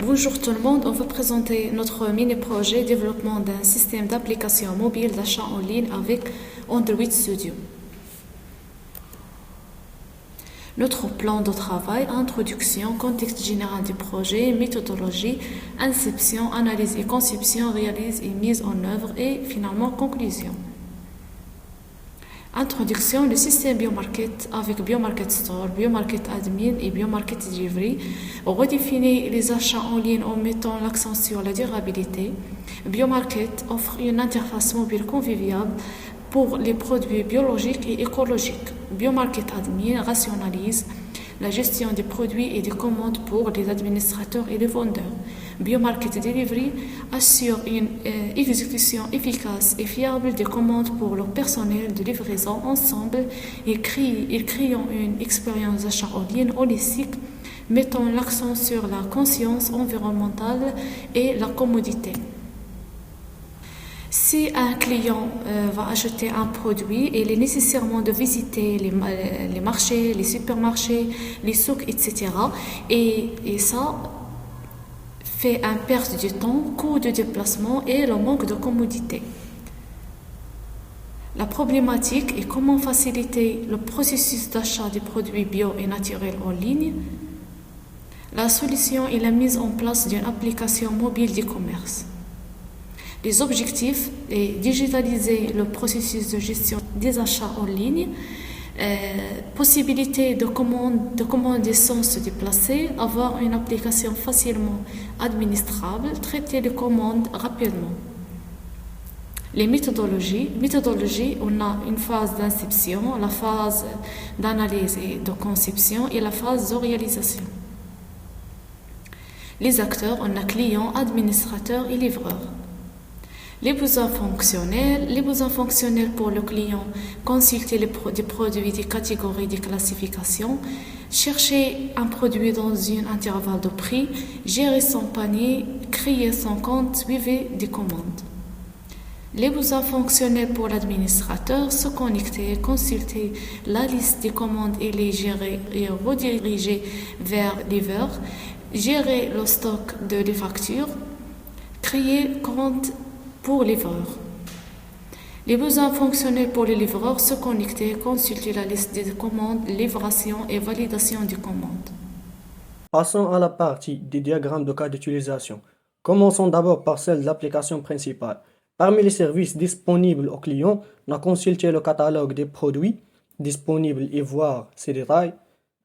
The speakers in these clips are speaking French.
Bonjour tout le monde, on va présenter notre mini-projet développement d'un système d'application mobile d'achat en ligne avec Android Studio. Notre plan de travail, introduction, contexte général du projet, méthodologie, inception, analyse et conception, réalise et mise en œuvre et finalement conclusion. Introduction, le système BioMarket avec BioMarket Store, BioMarket Admin et BioMarket Delivery redéfinit les achats en ligne en mettant l'accent sur la durabilité. BioMarket offre une interface mobile conviviale pour les produits biologiques et écologiques. BioMarket Admin rationalise la gestion des produits et des commandes pour les administrateurs et les vendeurs. BioMarket Delivery assure une exécution efficace et fiable des commandes pour le personnel de livraison ensemble et créant une expérience d'achat en ligne holistique mettant l'accent sur la conscience environnementale et la commodité. Si un client va acheter un produit, il est nécessairement de visiter les marchés, les supermarchés, les souks, etc. Et ça fait un perte de temps, coût de déplacement et le manque de commodité. La problématique est comment faciliter le processus d'achat des produits bio et naturels en ligne. La solution est la mise en place d'une application mobile d'e-commerce. Les objectifs est digitaliser le processus de gestion des achats en ligne, possibilité de commander sans se déplacer, avoir une application facilement administrable, traiter les commandes rapidement. Les méthodologies, on a une phase d'inception, la phase d'analyse et de conception et la phase de réalisation. Les acteurs, on a clients, administrateurs et livreurs. Les besoins fonctionnels pour le client, consulter des produits, des catégories, des classifications, chercher un produit dans un intervalle de prix, gérer son panier, créer son compte, suivre des commandes. Les besoins fonctionnels pour l'administrateur, se connecter, consulter la liste des commandes et les gérer et rediriger vers livreur, gérer le stock des factures, créer compte pour livreur. Les besoins fonctionnels pour les livreurs, se connecter, consulter la liste des commandes, livraison et validation des commandes. Passons à la partie des diagrammes de cas d'utilisation. Commençons d'abord par celle de l'application principale. Parmi les services disponibles aux clients, on a consulté le catalogue des produits disponibles et voir ses détails,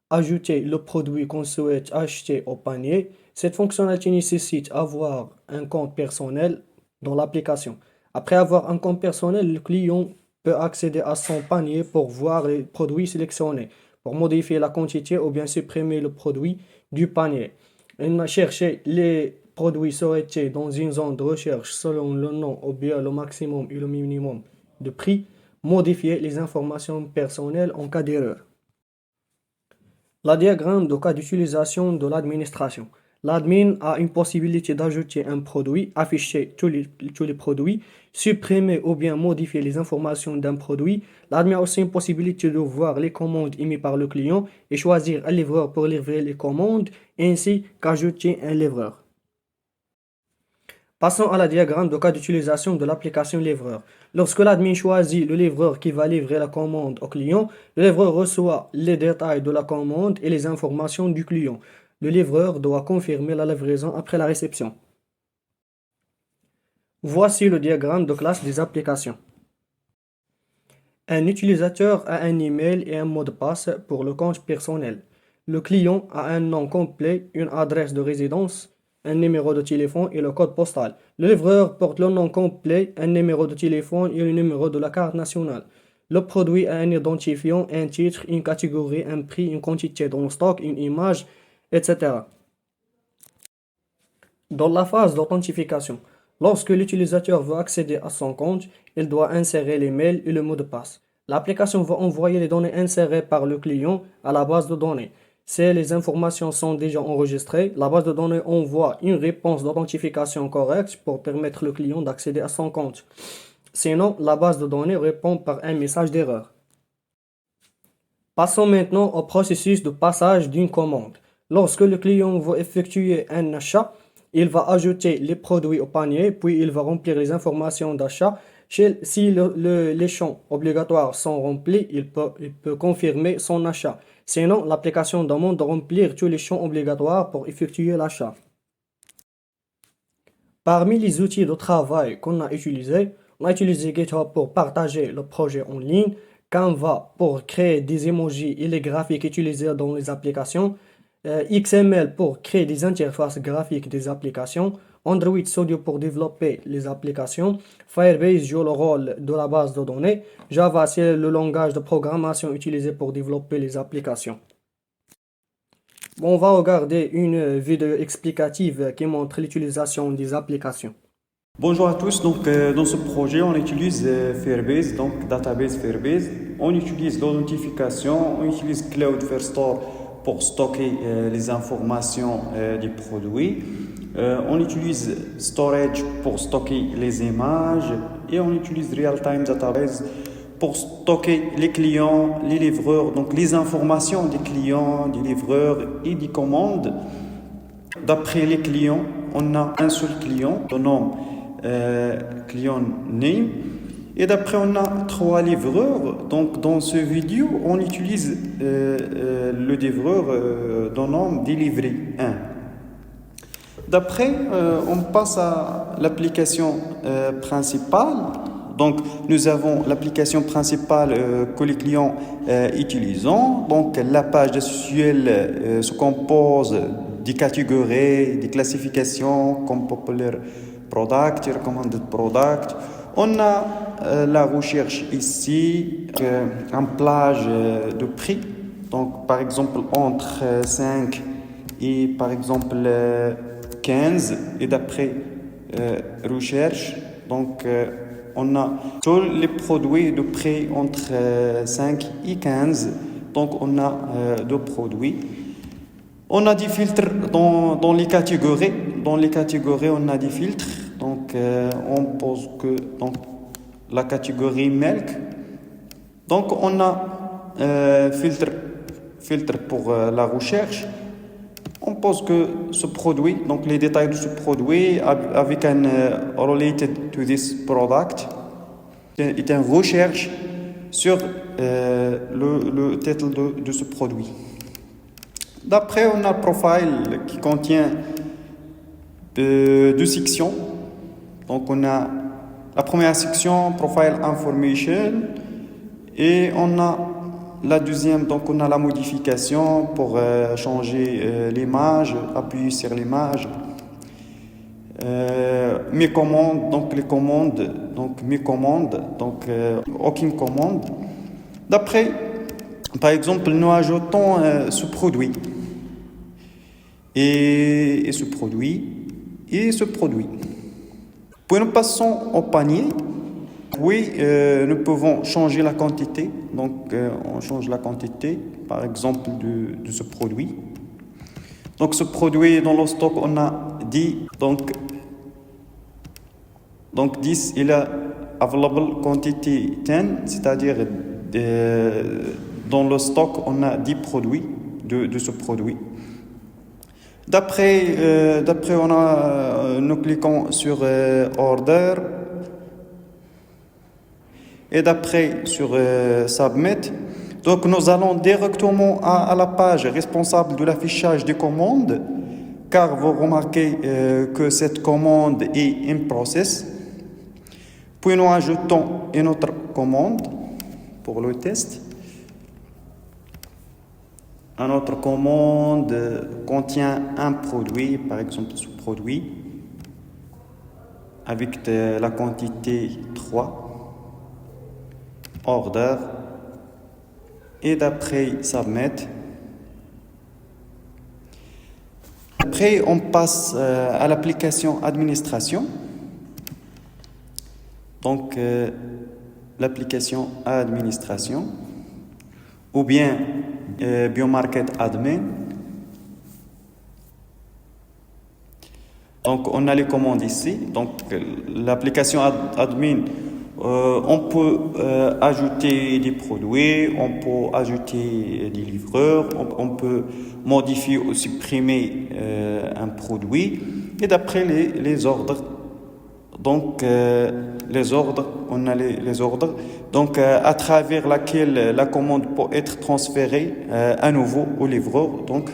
ajouter le produit qu'on souhaite acheter au panier. Cette fonctionnalité nécessite avoir un compte personnel dans l'application. Après avoir un compte personnel, le client peut accéder à son panier pour voir les produits sélectionnés, pour modifier la quantité ou bien supprimer le produit du panier. On a cherché les produits souhaités dans une zone de recherche selon le nom ou bien le maximum et le minimum de prix, modifier les informations personnelles en cas d'erreur. La diagramme de cas d'utilisation de l'administration. L'admin a une possibilité d'ajouter un produit, afficher tous les produits, supprimer ou bien modifier les informations d'un produit. L'admin a aussi une possibilité de voir les commandes émises par le client et choisir un livreur pour livrer les commandes, ainsi qu'ajouter un livreur. Passons à la diagramme de cas d'utilisation de l'application livreur. Lorsque l'admin choisit le livreur qui va livrer la commande au client, le livreur reçoit les détails de la commande et les informations du client. Le livreur doit confirmer la livraison après la réception. Voici le diagramme de classe des applications. Un utilisateur a un email et un mot de passe pour le compte personnel. Le client a un nom complet, une adresse de résidence, un numéro de téléphone et le code postal. Le livreur porte le nom complet, un numéro de téléphone et le numéro de la carte nationale. Le produit a un identifiant, un titre, une catégorie, un prix, une quantité dans le stock, une image, etc. Dans la phase d'authentification, lorsque l'utilisateur veut accéder à son compte, il doit insérer l'email et le mot de passe. L'application va envoyer les données insérées par le client à la base de données. Si les informations sont déjà enregistrées, la base de données envoie une réponse d'authentification correcte pour permettre au client d'accéder à son compte. Sinon, la base de données répond par un message d'erreur. Passons maintenant au processus de passage d'une commande. Lorsque le client va effectuer un achat, il va ajouter les produits au panier, puis il va remplir les informations d'achat. Si les champs obligatoires sont remplis, il peut confirmer son achat. Sinon, l'application demande de remplir tous les champs obligatoires pour effectuer l'achat. Parmi les outils de travail qu'on a utilisés, on a utilisé GitHub pour partager le projet en ligne, Canva pour créer des emojis et les graphiques utilisés dans les applications, XML pour créer des interfaces graphiques des applications, Android Studio pour développer les applications, Firebase joue le rôle de la base de données, Java c'est le langage de programmation utilisé pour développer les applications. On va regarder une vidéo explicative qui montre l'utilisation des applications. Bonjour à tous, donc dans ce projet on utilise Firebase, donc database Firebase. On utilise l'authentification, on utilise Cloud First Store pour stocker les informations des produits. On utilise Storage pour stocker les images et on utilise Real-Time Database pour stocker les clients, les livreurs, donc les informations des clients, des livreurs et des commandes. D'après les clients, on a un seul client, le nom client name, et d'après on a 3 livreurs. Donc dans ce vidéo, on utilise le livreur de nom delivery 1. D'après, on passe à l'application principale. Donc, nous avons l'application principale que les clients utilisent. Donc, la page SQL se compose des catégories, des classifications comme Popular Product, Recommended Product. On a la recherche ici, un plage de prix. Donc, par exemple, entre 5 et par exemple 15. Et d'après recherche, donc, on a tous les produits de prix entre 5 et 15. Donc, on a 2 produits. On a des filtres dans les catégories. Dans les catégories, on a des filtres. Donc, on pose que donc, la catégorie milk. Donc, on a filtre pour la recherche. On pose que ce produit, donc les détails de ce produit avec un related to this product, est une recherche sur le titre de ce produit. D'après, on a profile qui contient 2 sections. Donc, on a la première section, profile information, et on a la deuxième, donc on a la modification pour changer l'image, appuyer sur l'image. Mes commandes, donc les commandes, donc mes commandes, donc aucune commande. D'après, par exemple, nous ajoutons ce produit et ce produit et ce produit. Puis nous passons au panier. Oui, nous pouvons changer la quantité. Donc, on change la quantité, par exemple, de ce produit. Donc, ce produit, dans le stock, on a 10. Donc 10, il a available quantity 10, c'est-à-dire dans le stock, on a 10 produits de ce produit. D'après, nous cliquons sur Order. Et d'après sur Submit, donc nous allons directement à la page responsable de l'affichage des commandes, car vous remarquez que cette commande est in process. Puis nous ajoutons une autre commande pour le test. Une autre commande contient un produit, par exemple ce produit, avec la quantité 3. Order, et d'après Submit. Après, on passe à l'application administration. Donc, l'application administration, ou bien Biomarket Admin. Donc, on a les commandes ici. Donc, l'application admin On peut ajouter des produits, on peut ajouter des livreurs, on peut modifier ou supprimer un produit. Et d'après les ordres, donc les ordres, on a les ordres, donc à travers laquelle la commande peut être transférée à nouveau au livreur. Donc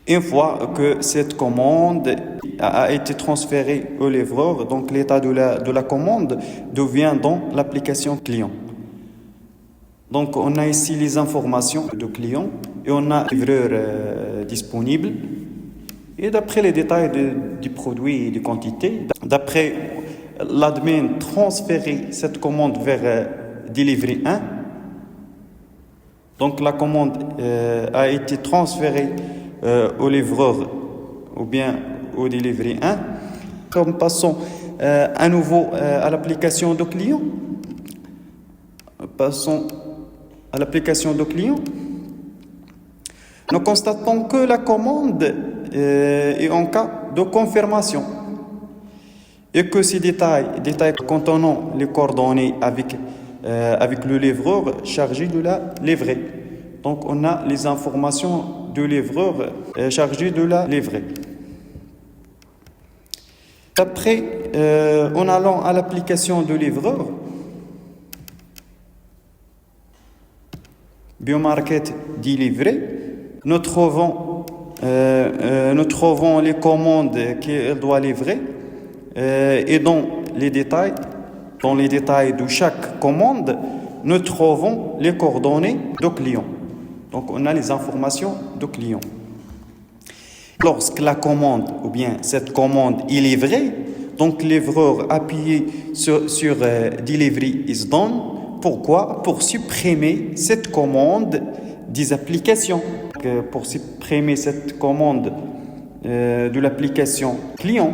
une fois que cette commande a été transférée au livreur, donc l'état de la commande devient dans l'application client. Donc on a ici les informations de client et on a livreur disponible. Et d'après les détails du produit et des quantités, d'après l'admin transférer cette commande vers Delivery 1. Donc la commande a été transférée au livreur ou bien au Delivery 1. Comme passons à nouveau à l'application de client. Passons à l'application de client. Nous constatons que la commande est en cas de confirmation et que ces détails contenant les coordonnées avec le livreur chargé de la livrer. Donc on a les informations du livreur chargé de la livrer. Après, en allant à l'application de livreur, Biomarket Delivery, nous trouvons les commandes qu'elle doit livrer et dans les détails de chaque commande, nous trouvons les coordonnées du client. Donc on a les informations du client. Lorsque la commande ou bien cette commande est livrée, donc le livreur appuie sur Delivery is done. Pourquoi? Pour supprimer cette commande des applications. Pour supprimer cette commande de l'application client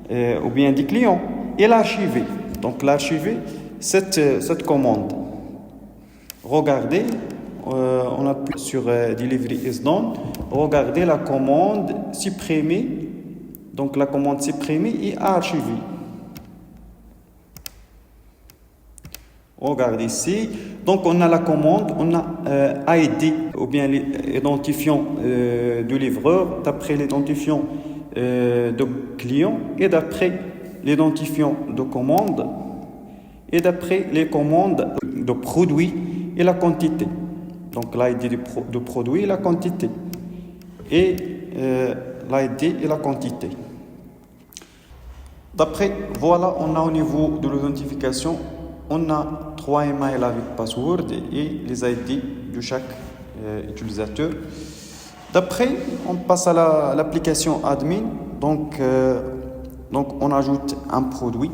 ou bien des clients et l'archiver. Donc l'archiver cette commande. Regardez, on appuie sur Delivery is done. Regardez la commande supprimée. Donc la commande supprimée et archivée. Regardez ici. Donc on a la commande, on a ID ou bien l'identifiant du livreur d'après l'identifiant de client et d'après l'identifiant de commande et d'après les commandes de produits et la quantité. Donc l'ID de produit et la quantité et l'ID et la quantité. D'après, voilà, on a au niveau de l'identification, on a 3 emails avec password et les ID de chaque utilisateur. D'après, on passe à l'application admin. Donc on ajoute un produit.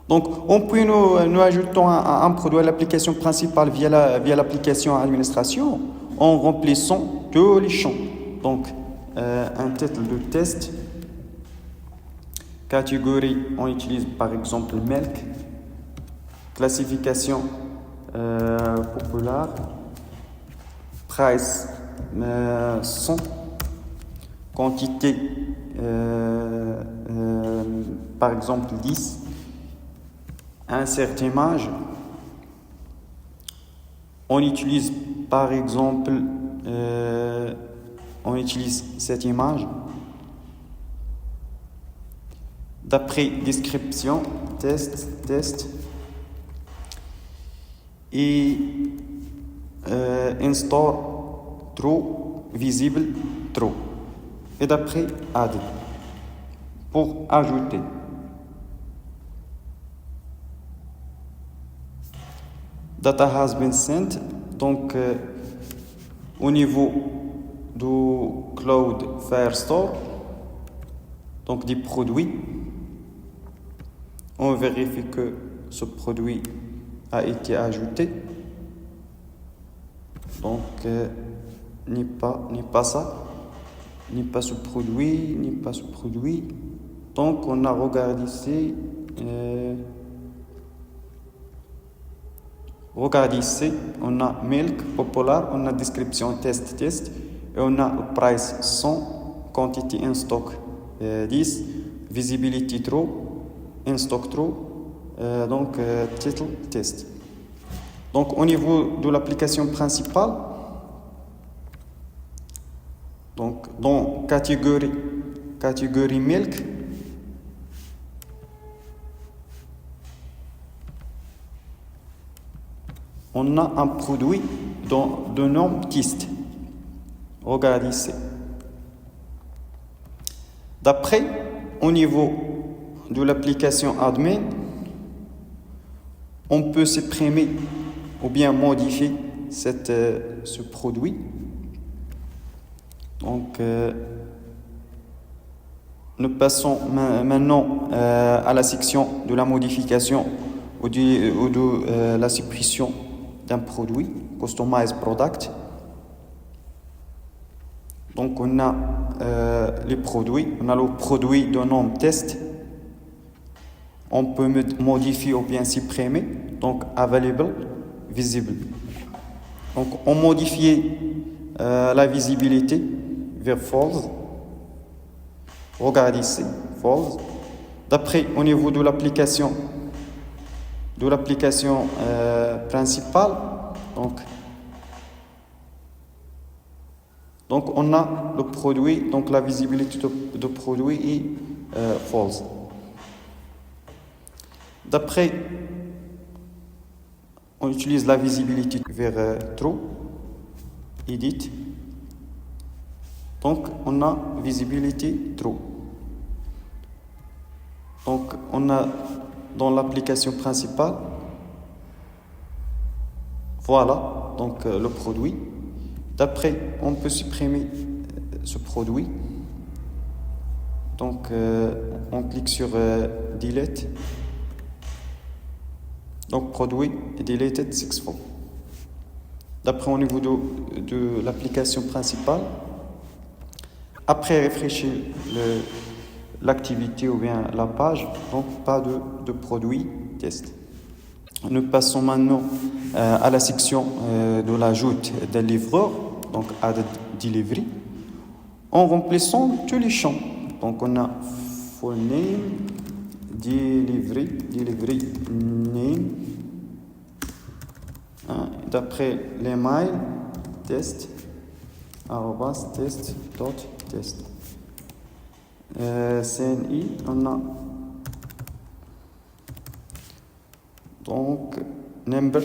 Donc, nous ajoutons un produit à l'application principale via l'application administration en remplissant tous les champs. Donc, un titre de test. Catégorie, on utilise par exemple milk. Classification populaire. Price 100. Quantité, par exemple 10. Insert image. On utilise par exemple cette image. D'après description, test et in-store true, visible true. Et d'après add pour ajouter. Data has been sent. Donc au niveau du Cloud Firestore, donc des produits, on vérifie que ce produit a été ajouté. Donc n'est pas ça, n'est pas ce produit, n'est pas ce produit. Donc on a regardé ici. Regardez ici, on a milk, populaire, on a description test et on a price 100, quantité in stock 10, visibility true, in stock true, title test. Donc au niveau de l'application principale, donc dans catégorie milk, on a un produit de nom test. Regardez ici. D'après, au niveau de l'application admin, on peut supprimer ou bien modifier ce produit. Donc, nous passons maintenant à la section de la modification ou de la suppression d'un produit, Customize Product. Donc, on a les produits, on a le produit de nom test. On peut modifier ou bien supprimer, donc available, visible. Donc, on modifie la visibilité vers false. Regardez ici, false. D'après, au niveau de l'application principale, donc on a le produit, donc la visibilité de produit est false. D'après, on utilise la visibilité vers true, edit. Donc, on a visibilité true. Donc, on a dans l'application principale, voilà, donc le produit. D'après, on peut supprimer ce produit. Donc, on clique sur Delete. Donc, produit deleted successful. D'après, au niveau de l'application principale, après réfléchir l'activité ou bien la page, donc pas de produit test. Nous passons maintenant à la section de l'ajout d'un livreur, donc add delivery, en remplissant tous les champs. Donc on a full name, delivery name, d'après l'email, test, @test.test. CNI, on a donc number,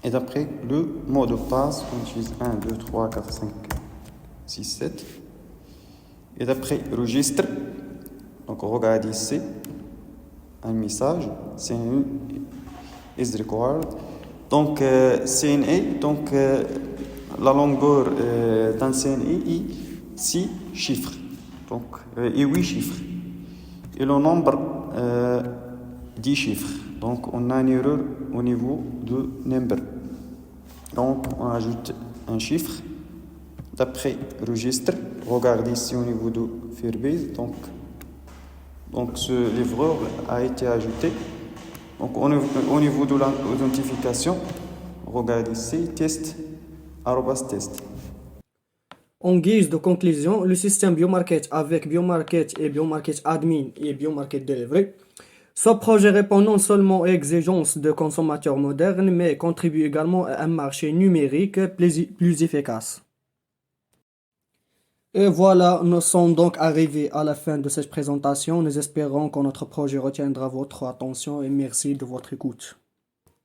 et d'après le mot de passe, on utilise 1, 2, 3, 4, 5, 6, 7. Et d'après registre, donc on regarde ici un message, CNI is required. Donc CNI, donc la longueur d'un CNI est 6 chiffres, donc et 8 chiffres. Et le nombre 10 chiffres. Donc on a une erreur au niveau de number. Donc on ajoute un chiffre. D'après registre, regardez ici au niveau de Firebase. Donc ce livreur a été ajouté. Donc au niveau de l'identification, regardez ici, test, @test. En guise de conclusion, le système Biomarket avec Biomarket et Biomarket Admin et Biomarket Delivery, ce projet répond non seulement aux exigences de consommateurs modernes, mais contribue également à un marché numérique plus efficace. Et voilà, nous sommes donc arrivés à la fin de cette présentation. Nous espérons que notre projet retiendra votre attention et merci de votre écoute.